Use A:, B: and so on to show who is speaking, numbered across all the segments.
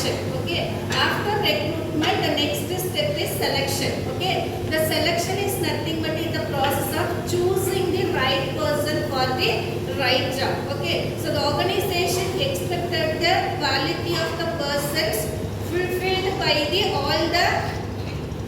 A: selection. Okay. After recruitment, the next step is selection. Okay. The selection is nothing but in the process of choosing the right person for the right job. Okay. So the organization expected the quality of the persons fulfilled by all the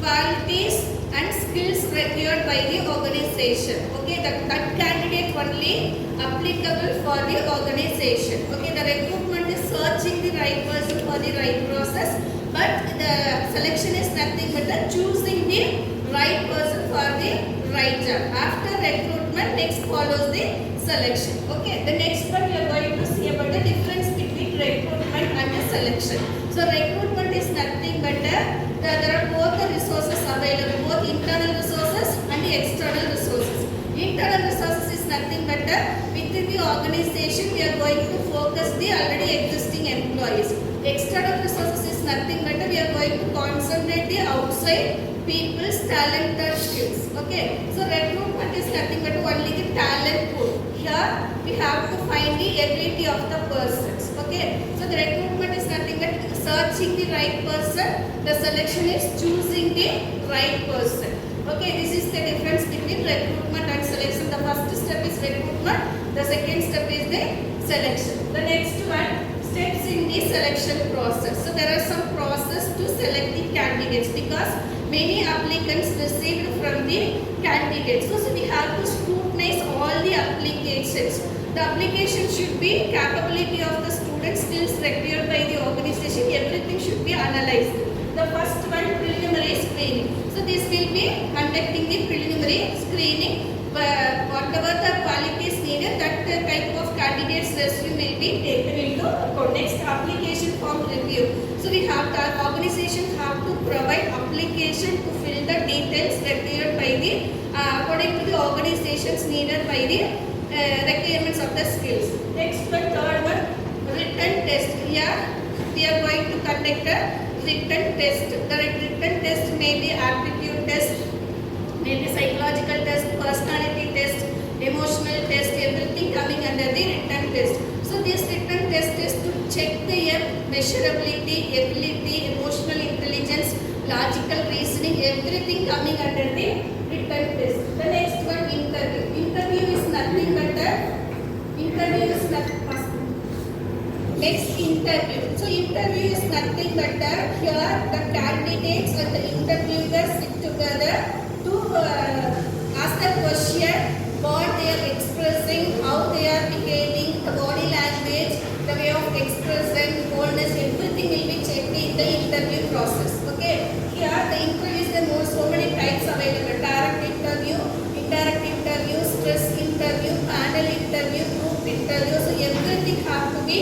A: qualities and skills required by the organization. Okay, that candidate only applicable for the organization. Okay, the recruitment is searching the right person for the right process, but the selection is nothing but the choosing the right person for the right job. After recruitment, next follows the selection. Okay, the next one we are going to see about the difference between recruitment and the selection. So recruitment is nothing but there are both the resources available, both internal resources and the external resources. Internal resources is nothing but within the organization we are going to focus the already existing employees. External resources is nothing but we are going to concentrate the outside people's talent and skills. Okay, so recruitment is nothing but only the talent pool. Here we have to find the ability of the persons. Okay, so the recruitment is nothing but searching the right person. The selection is choosing the right person. Okay, this is the difference between recruitment and selection. The first step is recruitment. The second step is the selection. The next one, steps in the selection process. So there are some process to select the candidates because many applicants received from the candidates. So we have to scrutinize all the applications. The application should be capability of the student, skills required by the organization. Everything should be analyzed. The first one, preliminary screening. So this will be conducting the preliminary screening. Whatever the qualities needed, that type of candidate's resume will be taken into account. Next, application form review. So we have the organization have to provide application to fill the details required by the according to the organization's needed by the requirements of the skills. Next one, third one, written test. Here we are going to conduct a written test. The written test may be aptitude test, maybe psychological test, personality test, emotional test, everything coming under the written test. So this written test is to check the measurability, ability, emotional intelligence, logical reasoning, everything coming under the written test. The next one, interview. Interview is nothing but next interview. So interview is nothing but here the candidates and the interviewers sit together to ask the question, what they are expressing, how they are behaving, the body language, the way of expressing, boldness, everything will be checked in the interview process. Okay, here the interviews, there are so many types available: direct interview, indirect interview, stress interview, panel interview, group interview. So everything have to be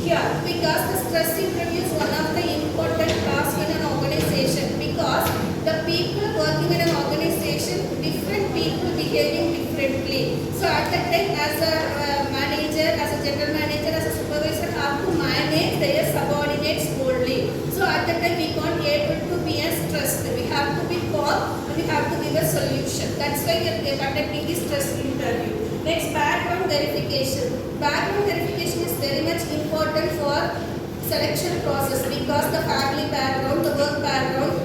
A: here because the stress interview is one of the important tasks in an organization because the people working in an organization, different people behaving differently. So at that time, as a manager, as a general manager, as a supervisor, have to manage their subordinates boldly. So at that time, we can't able to be as stressed. We have to be calm and we have to give a solution. That's why we are conducting this stress interview. Next, background verification. Background verification is very much important for selection process because the family background, the work background,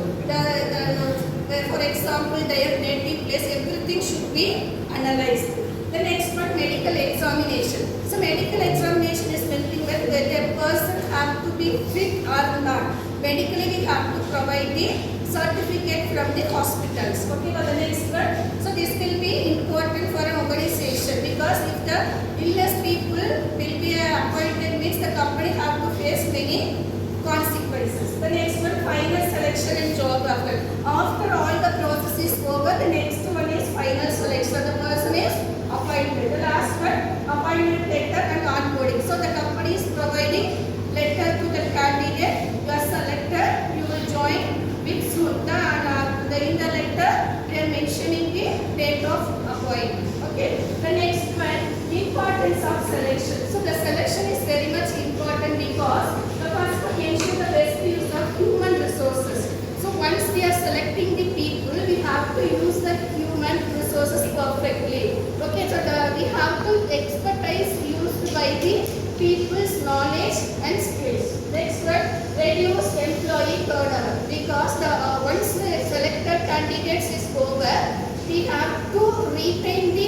A: for example, their native place, everything should be analyzed. The next one, medical examination. So medical examination is nothing but whether a person have to be fit or not. Medically, we have to provide the certificate from the hospitals. Okay, for the next one. So this will be important for an organization because if the illness people will be appointed, means the company have to face many consequences. The next one, final selection and job offer. After all the process is over, the next one is final selection. The person is appointed. The last one, appointment letter and onboarding. So the company is providing letter to the candidate. You are selected. You will join with soon. In the letter, they are mentioning the date of appointment. Okay. The next one, importance of selection. So the selection is very much important because the first one ensure the best use of human resources. So once we are selecting the people, we have to use the human resources perfectly. Okay. So we have to expertise used by the people's knowledge and skills. Next one, reduce to retain the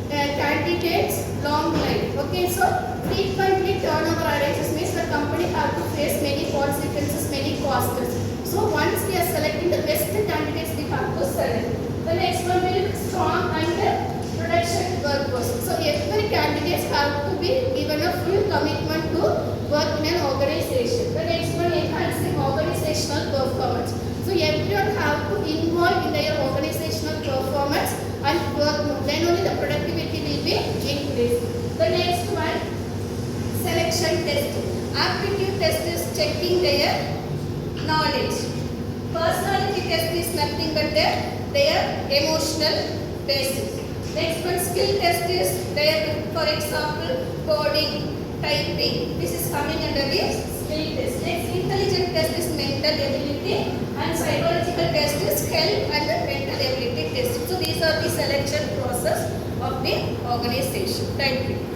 A: candidates long life. Okay, so frequently turnover arises means the company have to face many consequences, many costs. So once we are selecting the best candidates, we have to select. The next one will be strong and production workforce. So every candidates have to be given a full commitment to work in an organization. The next one, enhancing organizational performance. So everyone have to involve in their organizational performance and work. Then only the productivity will be increased. The next one, selection test. Aptitude test is checking their knowledge. Personality test is nothing but their emotional basis. Next one, skill test is their, for example, coding, typing. This is coming under the skill test. Next, intelligent test is mental ability, and psychological test is health and mental ability test. So these are the selection process of the organization. Thank you.